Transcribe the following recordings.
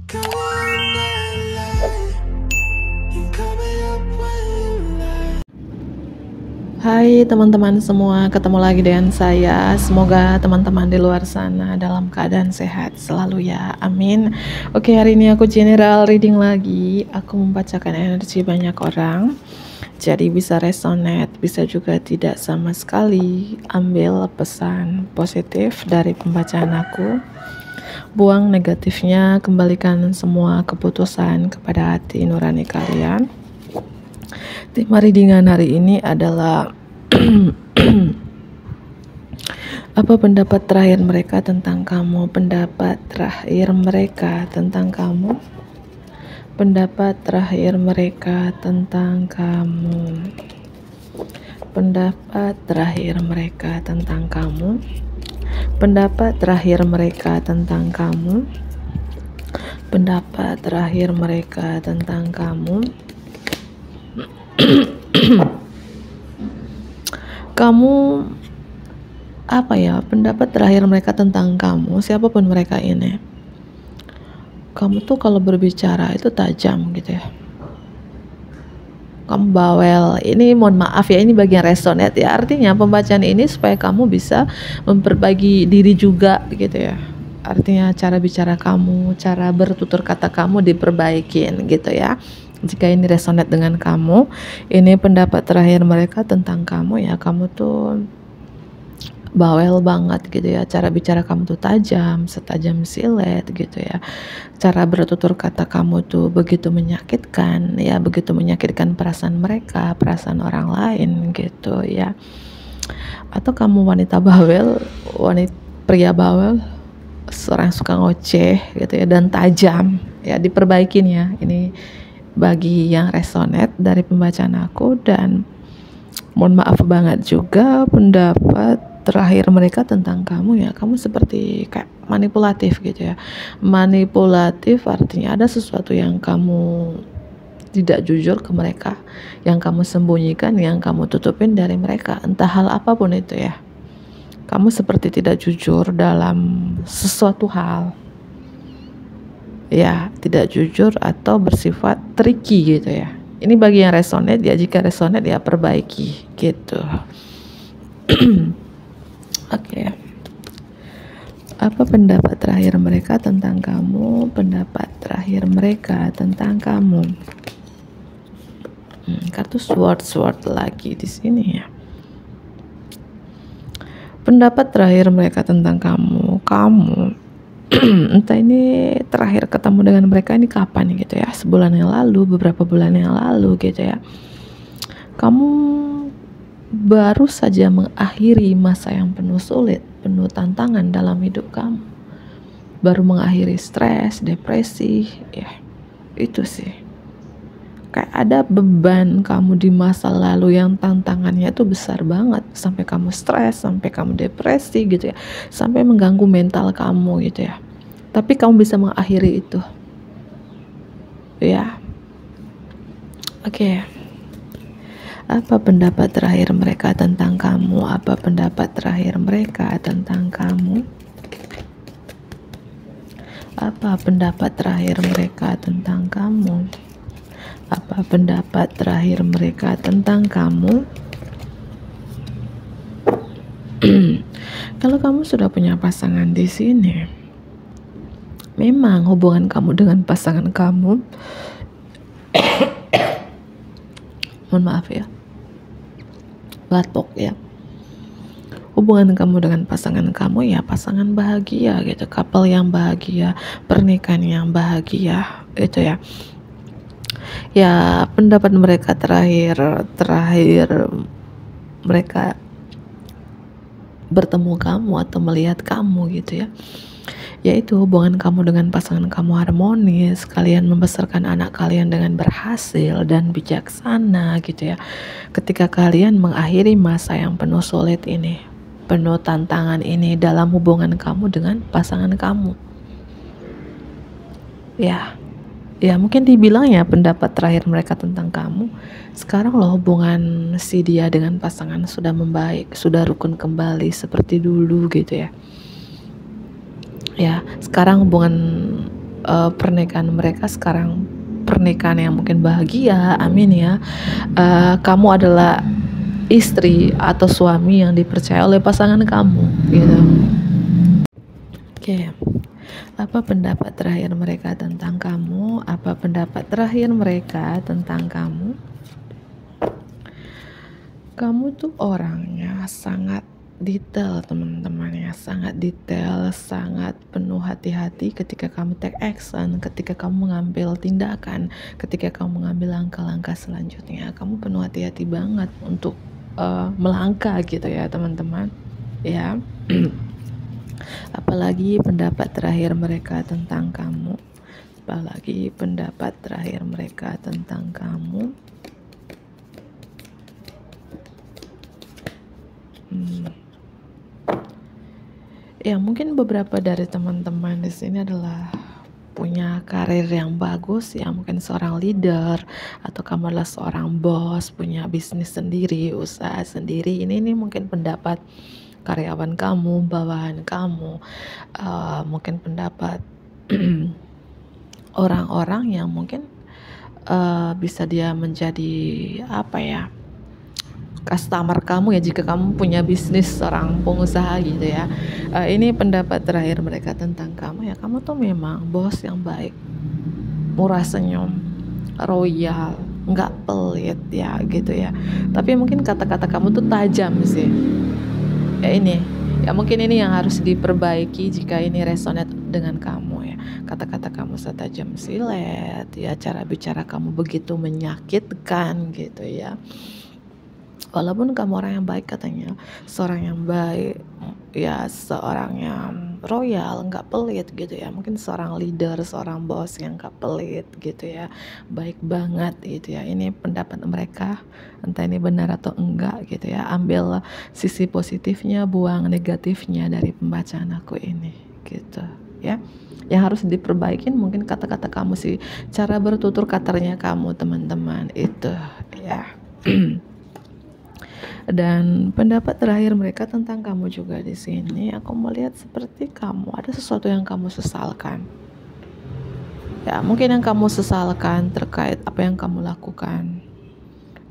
Hai teman-teman semua, ketemu lagi dengan saya. Semoga teman-teman di luar sana dalam keadaan sehat selalu ya, amin. Oke, hari ini aku general reading lagi. Aku membacakan energi banyak orang, jadi bisa resonate, bisa juga tidak sama sekali. Ambil pesan positif dari pembacaan aku, buang negatifnya, kembalikan semua keputusan kepada hati nurani kalian. Tema readingan hari ini adalah apa pendapat terakhir mereka tentang kamu? Pendapat terakhir mereka tentang kamu? Pendapat terakhir mereka tentang kamu? Pendapat terakhir mereka tentang kamu? Pendapat terakhir mereka tentang kamu? Pendapat terakhir mereka tentang kamu? Kamu apa ya, pendapat terakhir mereka tentang kamu, siapapun mereka ini, kamu tuh kalau berbicara itu tajam gitu ya, kamu bawel. Ini mohon maaf ya, ini bagian resonate ya, artinya pembacaan ini supaya kamu bisa memperbaiki diri juga gitu ya, artinya cara bicara kamu, cara bertutur kata kamu diperbaikin gitu ya. Jika ini resonate dengan kamu, ini pendapat terakhir mereka tentang kamu ya, kamu tuh bawel banget gitu ya, cara bicara kamu tuh tajam, setajam silet gitu ya, cara bertutur kata kamu tuh begitu menyakitkan ya, begitu menyakitkan perasaan mereka, perasaan orang lain gitu ya. Atau kamu wanita bawel, pria bawel, seorang suka ngoceh gitu ya, dan tajam ya, diperbaikin ya. Ini bagi yang resonate dari pembacaan aku, dan mohon maaf banget juga pendapat terakhir mereka tentang kamu ya, kamu seperti kayak manipulatif gitu ya. Manipulatif artinya ada sesuatu yang kamu tidak jujur ke mereka, yang kamu sembunyikan, yang kamu tutupin dari mereka, entah hal apapun itu ya. Kamu seperti tidak jujur dalam sesuatu hal ya, tidak jujur atau bersifat tricky gitu ya. Ini bagi yang resonate ya, jika resonate ya perbaiki gitu. Oke. Apa pendapat terakhir mereka tentang kamu? Pendapat terakhir mereka tentang kamu. Kartu sword lagi di sini ya. Pendapat terakhir mereka tentang kamu. Entah ini terakhir ketemu dengan mereka ini kapan gitu ya, sebulan yang lalu, beberapa bulan yang lalu gitu ya. Kamu baru saja mengakhiri masa yang penuh sulit, penuh tantangan dalam hidup kamu, baru mengakhiri stres, depresi ya, itu sih. Kayak ada beban kamu di masa lalu yang tantangannya itu besar banget, sampai kamu stres, sampai kamu depresi gitu ya, sampai mengganggu mental kamu gitu ya. Tapi kamu bisa mengakhiri itu ya. Oke. Apa pendapat terakhir mereka tentang kamu? Apa pendapat terakhir mereka tentang kamu? Apa pendapat terakhir mereka tentang kamu? Apa pendapat terakhir mereka tentang kamu? Kalau kamu sudah punya pasangan di sini, memang hubungan kamu dengan pasangan kamu, mohon maaf ya, batuk ya. Hubungan kamu dengan pasangan kamu ya pasangan bahagia gitu, couple yang bahagia, pernikahan yang bahagia itu ya. Ya, pendapat mereka terakhir mereka bertemu kamu atau melihat kamu gitu ya, yaitu hubungan kamu dengan pasangan kamu harmonis, kalian membesarkan anak kalian dengan berhasil dan bijaksana gitu ya. Ketika kalian mengakhiri masa yang penuh sulit ini, penuh tantangan ini dalam hubungan kamu dengan pasangan kamu ya. Ya mungkin dibilang ya pendapat terakhir mereka tentang kamu, sekarang loh hubungan si dia dengan pasangan sudah membaik, sudah rukun kembali seperti dulu gitu ya. Ya sekarang hubungan pernikahan mereka sekarang pernikahan yang mungkin bahagia, amin ya. Kamu adalah istri atau suami yang dipercaya oleh pasangan kamu, gitu. Oke. Apa pendapat terakhir mereka tentang kamu? Apa pendapat terakhir mereka tentang kamu? Kamu tuh orangnya sangat detail, teman-teman ya, sangat detail, sangat penuh hati-hati ketika kamu take action, ketika kamu mengambil tindakan, ketika kamu mengambil langkah-langkah selanjutnya. Kamu penuh hati-hati banget untuk melangkah gitu ya, teman-teman ya. Apalagi pendapat terakhir mereka tentang kamu. Apalagi pendapat terakhir mereka tentang kamu. Ya, mungkin beberapa dari teman-teman di sini adalah punya karir yang bagus ya, mungkin seorang leader atau kamu adalah seorang bos, punya bisnis sendiri, usaha sendiri. Ini mungkin pendapat karyawan kamu, bawahan kamu, mungkin pendapat orang-orang yang mungkin bisa dia menjadi apa ya, customer kamu ya, jika kamu punya bisnis seorang pengusaha gitu ya. Ini pendapat terakhir mereka tentang kamu ya. Kamu tuh memang bos yang baik, murah senyum, royal, nggak pelit ya gitu ya. Tapi mungkin kata-kata kamu tuh tajam sih ya. Ini ya, mungkin ini yang harus diperbaiki jika ini resonate dengan kamu ya. Kata-kata kamu setajam silet ya, cara bicara kamu begitu menyakitkan gitu ya. Walaupun kamu orang yang baik katanya, seorang yang baik ya, seorang yang royal, nggak pelit gitu ya. Mungkin seorang leader, seorang bos yang nggak pelit gitu ya, baik banget gitu ya. Ini pendapat mereka, entah ini benar atau enggak gitu ya. Ambil sisi positifnya, buang negatifnya dari pembacaan aku ini gitu ya. Yang harus diperbaikin mungkin kata-kata kamu sih, cara bertutur katanya kamu, teman-teman, itu ya. Dan pendapat terakhir mereka tentang kamu juga di sini, aku melihat seperti kamu ada sesuatu yang kamu sesalkan. Ya, mungkin yang kamu sesalkan terkait apa yang kamu lakukan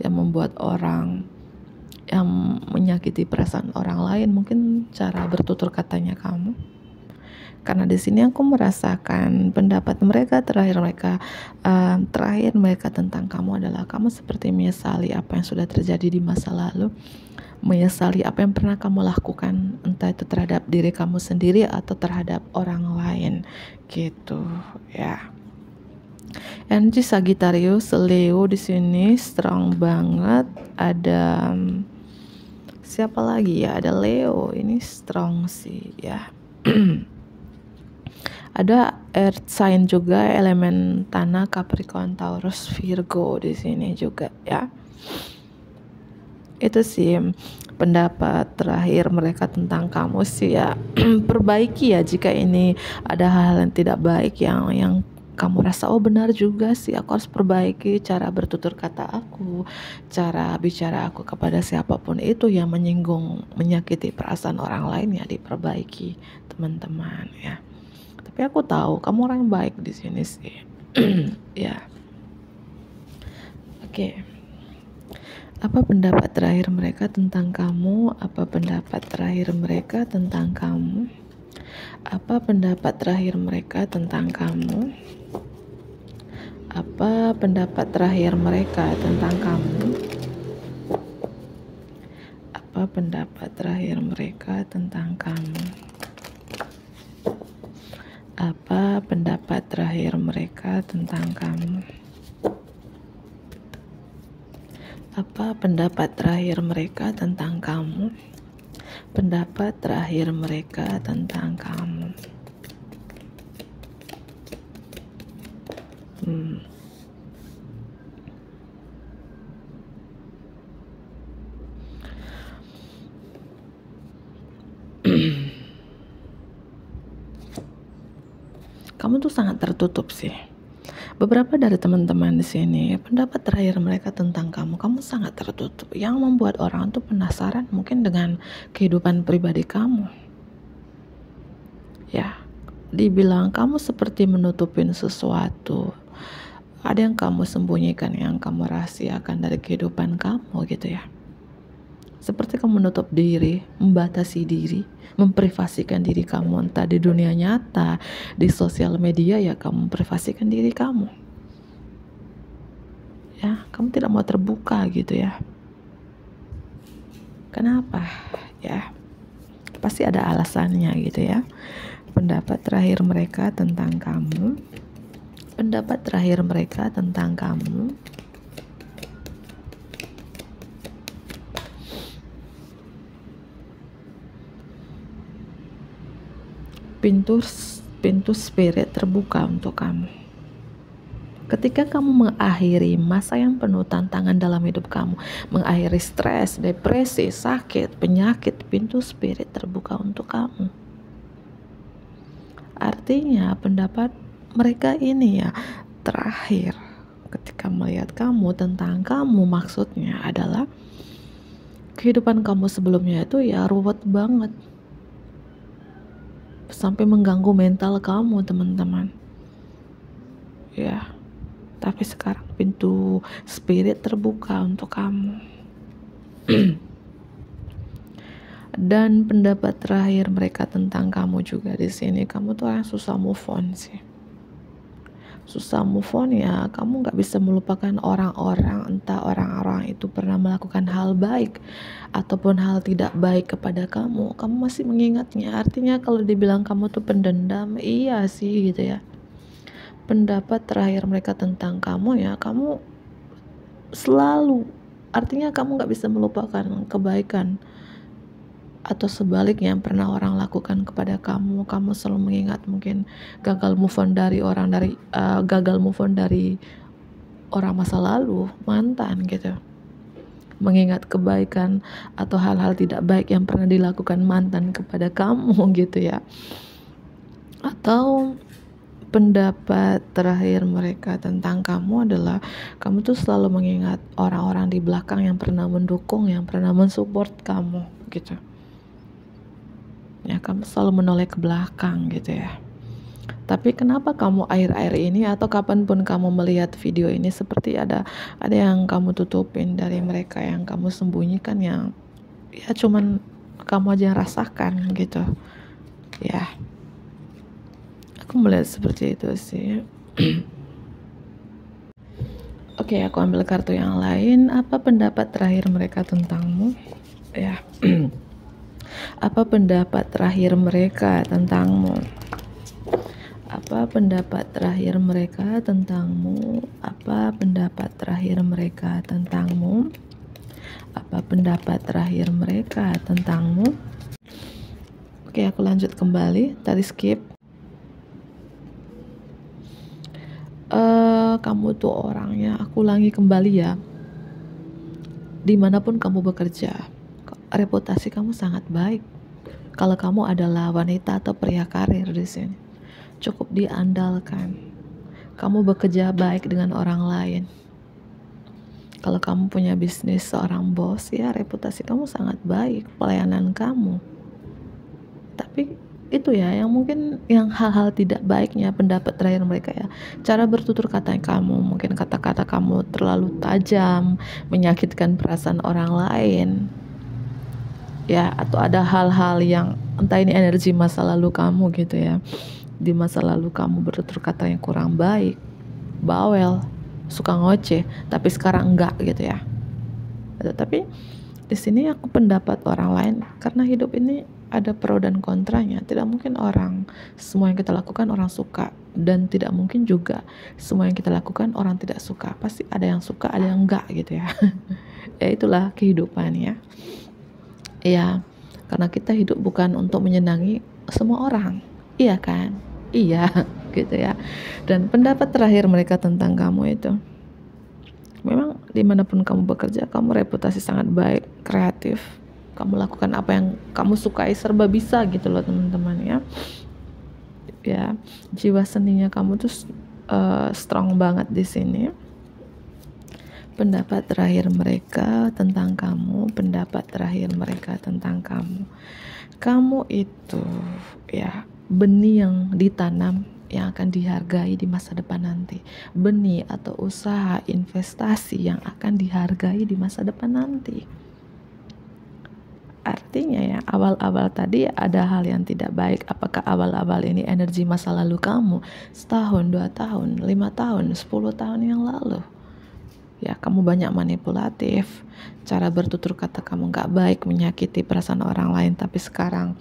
yang membuat orang, yang menyakiti perasaan orang lain, mungkin cara bertutur katanya kamu. Karena di sini aku merasakan pendapat mereka terakhir mereka tentang kamu adalah kamu seperti menyesali apa yang sudah terjadi di masa lalu, menyesali apa yang pernah kamu lakukan, entah itu terhadap diri kamu sendiri atau terhadap orang lain gitu ya. Energi Sagittarius, Leo di sini strong banget. Ada siapa lagi ya? Ada Leo, ini strong sih ya. Ada earth sign juga, elemen tanah, Capricorn, Taurus, Virgo di sini juga ya. Itu sih pendapat terakhir mereka tentang kamu sih ya. Perbaiki ya jika ini ada hal yang tidak baik yang kamu rasa oh benar juga sih, aku harus perbaiki cara bertutur kata aku, cara bicara aku kepada siapapun itu yang menyinggung, menyakiti perasaan orang lain ya, diperbaiki teman-teman ya. Tapi aku tahu kamu orang yang baik di sini sih. Ya. Oke. Apa pendapat terakhir mereka tentang kamu? Apa pendapat terakhir mereka tentang kamu? Apa pendapat terakhir mereka tentang kamu? Apa pendapat terakhir mereka tentang kamu? Apa pendapat terakhir mereka tentang kamu? Apa pendapat terakhir mereka tentang kamu? Apa pendapat terakhir mereka tentang kamu? Pendapat terakhir mereka tentang kamu. Kamu tuh sangat tertutup sih. Beberapa dari teman-teman di sini, pendapat terakhir mereka tentang kamu sangat tertutup, yang membuat orang tuh penasaran mungkin dengan kehidupan pribadi kamu. Ya, dibilang kamu seperti menutupin sesuatu, ada yang kamu sembunyikan, yang kamu rahasiakan dari kehidupan kamu gitu ya. Seperti kamu menutup diri, membatasi diri, memprivasikan diri kamu, entah di dunia nyata, di sosial media, ya kamu memprivasikan diri kamu. Ya, kamu tidak mau terbuka gitu ya. Kenapa? Ya, pasti ada alasannya gitu ya. Pendapat terakhir mereka tentang kamu. Pendapat terakhir mereka tentang kamu. Pintu spirit terbuka untuk kamu. Ketika kamu mengakhiri masa yang penuh tantangan dalam hidup kamu, mengakhiri stres, depresi, sakit, penyakit, pintu spirit terbuka untuk kamu. Artinya pendapat mereka ini ya terakhir ketika melihat kamu, tentang kamu, maksudnya adalah kehidupan kamu sebelumnya itu ya ruwet banget, sampai mengganggu mental kamu teman-teman ya. Tapi sekarang pintu spirit terbuka untuk kamu. Dan pendapat terakhir mereka tentang kamu juga di sini, kamu tuh orang susah move on sih. Susah move on ya, kamu gak bisa melupakan orang-orang, entah orang-orang itu pernah melakukan hal baik ataupun hal tidak baik kepada kamu masih mengingatnya. Artinya kalau dibilang kamu tuh pendendam, iya sih gitu ya. Pendapat terakhir mereka tentang kamu ya, kamu selalu, artinya kamu gak bisa melupakan kebaikan atau sebaliknya yang pernah orang lakukan kepada kamu selalu mengingat mungkin gagal move on dari orang masa lalu, mantan gitu, mengingat kebaikan atau hal-hal tidak baik yang pernah dilakukan mantan kepada kamu gitu ya. Atau pendapat terakhir mereka tentang kamu adalah kamu tuh selalu mengingat orang-orang di belakang yang pernah mendukung, yang pernah mensupport kamu gitu ya. Kamu selalu menoleh ke belakang gitu ya. Tapi kenapa kamu akhir-akhir ini atau kapanpun kamu melihat video ini seperti ada yang kamu tutupin dari mereka, yang kamu sembunyikan, yang ya cuman kamu aja yang rasakan gitu ya. Aku melihat seperti itu sih. Oke, aku ambil kartu yang lain. Apa pendapat terakhir mereka tentangmu? Ya. Apa pendapat terakhir mereka tentangmu? Apa pendapat terakhir mereka tentangmu? Apa pendapat terakhir mereka tentangmu? Apa pendapat terakhir mereka tentangmu? Oke, aku lanjut kembali. Tadi skip. Kamu tuh orangnya, aku ulangi kembali ya, dimanapun kamu bekerja, reputasi kamu sangat baik. Kalau kamu adalah wanita atau pria karir di sini, cukup diandalkan. Kamu bekerja baik dengan orang lain. Kalau kamu punya bisnis, seorang bos, ya reputasi kamu sangat baik, pelayanan kamu. Tapi itu ya yang mungkin yang hal-hal tidak baiknya pendapat terakhir mereka ya, cara bertutur kata kamu, mungkin kata-kata kamu terlalu tajam, menyakitkan perasaan orang lain ya. Atau ada hal-hal yang entah ini energi masa lalu kamu gitu ya. Di masa lalu kamu bertutur kata yang kurang baik, bawel, suka ngoceh, tapi sekarang enggak gitu ya. Tapi di sini aku pendapat orang lain, karena hidup ini ada pro dan kontranya. Tidak mungkin semua yang kita lakukan orang suka, dan tidak mungkin juga semua yang kita lakukan orang tidak suka. Pasti ada yang suka, ada yang enggak gitu ya. Ya itulah kehidupan ya. Ya, karena kita hidup bukan untuk menyenangi semua orang, iya kan? Iya gitu ya. Dan pendapat terakhir mereka tentang kamu itu, memang dimanapun kamu bekerja, kamu reputasi sangat baik, kreatif, kamu lakukan apa yang kamu sukai, serba bisa gitu loh teman-teman ya. Ya, jiwa seninya kamu tuh strong banget di sini. Pendapat terakhir mereka tentang kamu, pendapat terakhir mereka tentang kamu itu ya benih yang ditanam yang akan dihargai di masa depan nanti. Benih atau usaha investasi yang akan dihargai di masa depan nanti. Artinya ya, awal-awal tadi ada hal yang tidak baik. Apakah awal-awal ini energi masa lalu kamu setahun, 2 tahun, 5 tahun, 10 tahun yang lalu? Ya, kamu banyak manipulatif, cara bertutur kata kamu gak baik, menyakiti perasaan orang lain. Tapi sekarang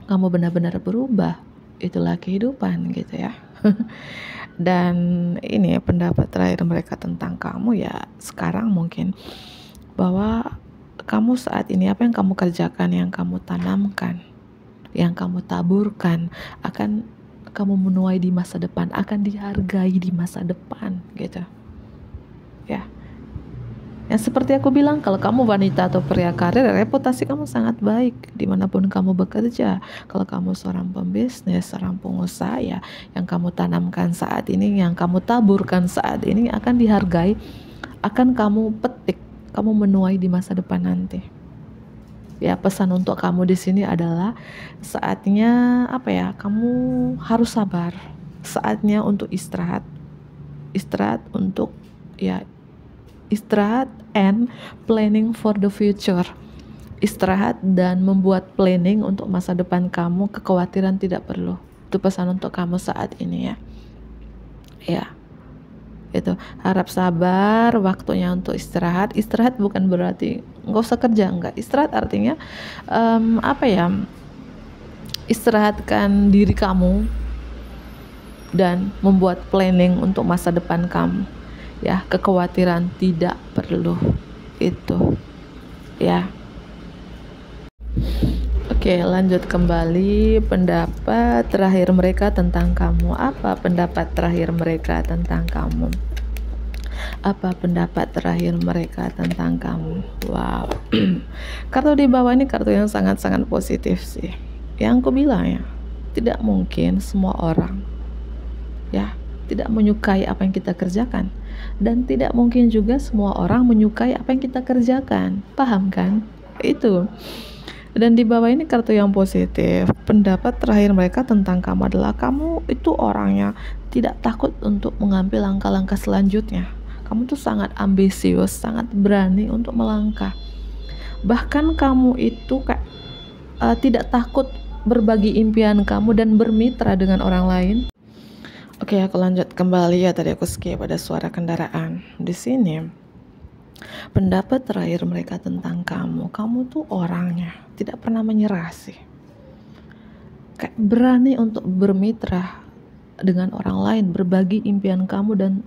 kamu benar-benar berubah. Itulah kehidupan gitu ya. Dan ini pendapat terakhir mereka tentang kamu ya sekarang mungkin, bahwa kamu saat ini apa yang kamu kerjakan, yang kamu tanamkan, yang kamu taburkan akan kamu menuai di masa depan, akan dihargai di masa depan gitu ya. Yang seperti aku bilang, kalau kamu wanita atau pria karir, reputasi kamu sangat baik dimanapun kamu bekerja. Kalau kamu seorang pembisnis, seorang pengusaha ya, yang kamu tanamkan saat ini, yang kamu taburkan saat ini akan dihargai, akan kamu petik, kamu menuai di masa depan nanti. Ya, pesan untuk kamu di sini adalah saatnya apa ya? Kamu harus sabar. Saatnya untuk istirahat. Istirahat untuk ya istirahat and planning for the future. Istirahat dan membuat planning untuk masa depan kamu. Kekhawatiran tidak perlu. Itu pesan untuk kamu saat ini ya. Ya. Itu harap sabar, waktunya untuk istirahat. Istirahat bukan berarti nggak usah kerja, enggak. Istirahat artinya istirahatkan diri kamu dan membuat planning untuk masa depan kamu ya. Kekhawatiran tidak perlu itu ya. Oke, lanjut kembali. Pendapat terakhir mereka tentang kamu. Apa pendapat terakhir mereka tentang kamu? Apa pendapat terakhir mereka tentang kamu? Wow. Kartu di bawah ini kartu yang sangat-sangat positif sih. Yang aku bilang ya, tidak mungkin semua orang ya tidak menyukai apa yang kita kerjakan, dan tidak mungkin juga semua orang menyukai apa yang kita kerjakan. Paham kan? Itu. Dan di bawah ini kartu yang positif. Pendapat terakhir mereka tentang kamu adalah kamu itu orangnya tidak takut untuk mengambil langkah-langkah selanjutnya. Kamu tuh sangat ambisius, sangat berani untuk melangkah. Bahkan kamu itu tidak takut berbagi impian kamu dan bermitra dengan orang lain. Oke, aku lanjut kembali ya. Tadi aku skip pada suara kendaraan. Di sini pendapat terakhir mereka tentang kamu tuh orangnya tidak pernah menyerah sih. Kayak berani untuk bermitra dengan orang lain, berbagi impian kamu dan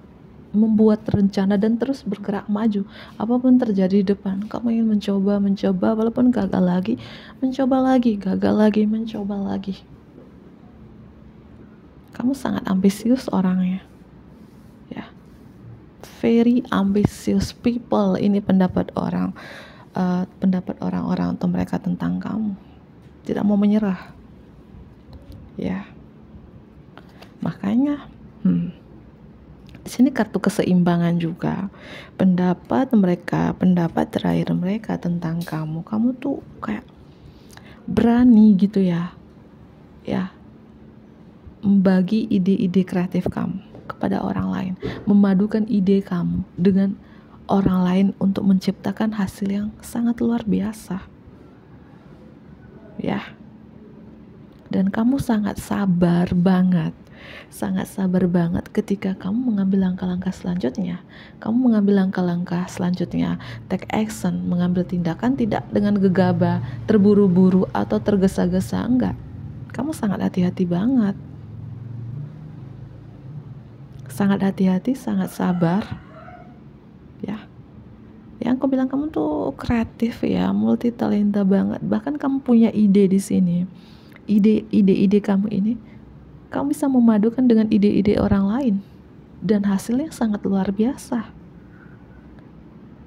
membuat rencana dan terus bergerak maju. Apapun terjadi di depan, kamu ingin mencoba walaupun gagal lagi, mencoba lagi, gagal lagi, mencoba lagi. Kamu sangat ambisius orangnya. Ya. Very ambitious people. Ini pendapat orang-orang atau mereka tentang kamu. Tidak mau menyerah. Ya. Makanya di sini kartu keseimbangan juga. Pendapat terakhir mereka tentang kamu tuh kayak berani gitu ya. Ya. Membagi ide-ide kreatif kamu kepada orang lain, memadukan ide kamu dengan orang lain untuk menciptakan hasil yang sangat luar biasa ya. Dan kamu sangat sabar banget ketika kamu mengambil langkah-langkah selanjutnya. Take action, mengambil tindakan tidak dengan gegabah, terburu-buru atau tergesa-gesa, enggak. Kamu sangat hati-hati banget. Sangat hati-hati, sangat sabar ya. Yang aku bilang kamu tuh kreatif ya, multi talenta banget. Bahkan kamu punya ide di sini. Ide kamu ini kamu bisa memadukan dengan ide-ide orang lain dan hasilnya sangat luar biasa.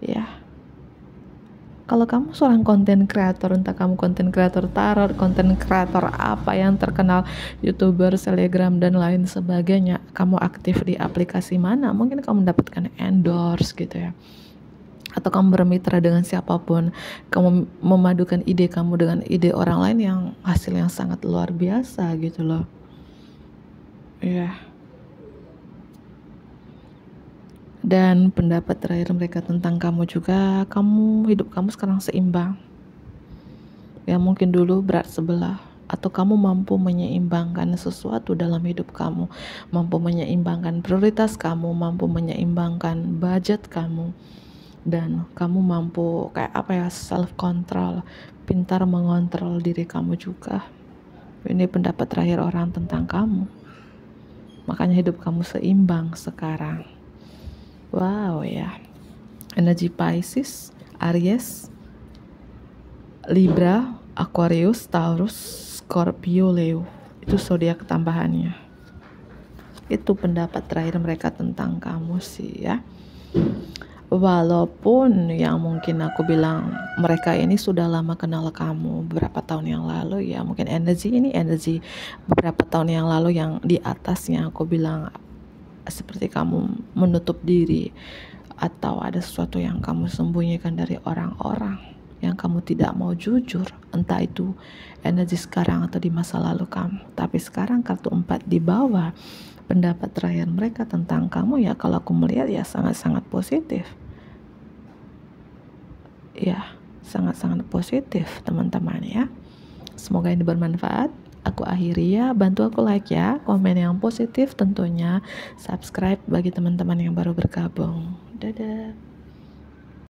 Ya. Kalau kamu seorang konten kreator, entah kamu konten kreator tarot, konten kreator apa yang terkenal, YouTuber, Telegram dan lain sebagainya, kamu aktif di aplikasi mana, mungkin kamu mendapatkan endorse gitu ya. atau kamu bermitra dengan siapapun, kamu memadukan ide kamu dengan ide orang lain yang hasil yang sangat luar biasa gitu loh. Ya. Dan pendapat terakhir mereka tentang kamu juga, hidup kamu sekarang seimbang. Ya mungkin dulu berat sebelah, atau kamu mampu menyeimbangkan sesuatu dalam hidup kamu, mampu menyeimbangkan prioritas kamu, mampu menyeimbangkan budget kamu, dan kamu mampu self control, pintar mengontrol diri kamu juga. Ini pendapat terakhir orang tentang kamu, makanya hidup kamu seimbang sekarang. Wow ya. Energi Pisces, Aries, Libra, Aquarius, Taurus, Scorpio, Leo. Itu zodiak tambahannya. Itu pendapat terakhir mereka tentang kamu sih ya. Walaupun yang mungkin aku bilang mereka ini sudah lama kenal kamu beberapa tahun yang lalu ya, mungkin energi beberapa tahun yang lalu yang di atasnya aku bilang seperti kamu menutup diri, atau ada sesuatu yang kamu sembunyikan dari orang-orang, yang kamu tidak mau jujur, entah itu energi sekarang atau di masa lalu kamu. Tapi sekarang kartu 4 di bawah, pendapat terakhir mereka tentang kamu ya, kalau aku melihat ya sangat-sangat positif. Ya, sangat-sangat positif teman-teman ya. Semoga ini bermanfaat. Aku akhiri ya, bantu aku like ya, komen yang positif tentunya, subscribe bagi teman-teman yang baru bergabung. Dadah.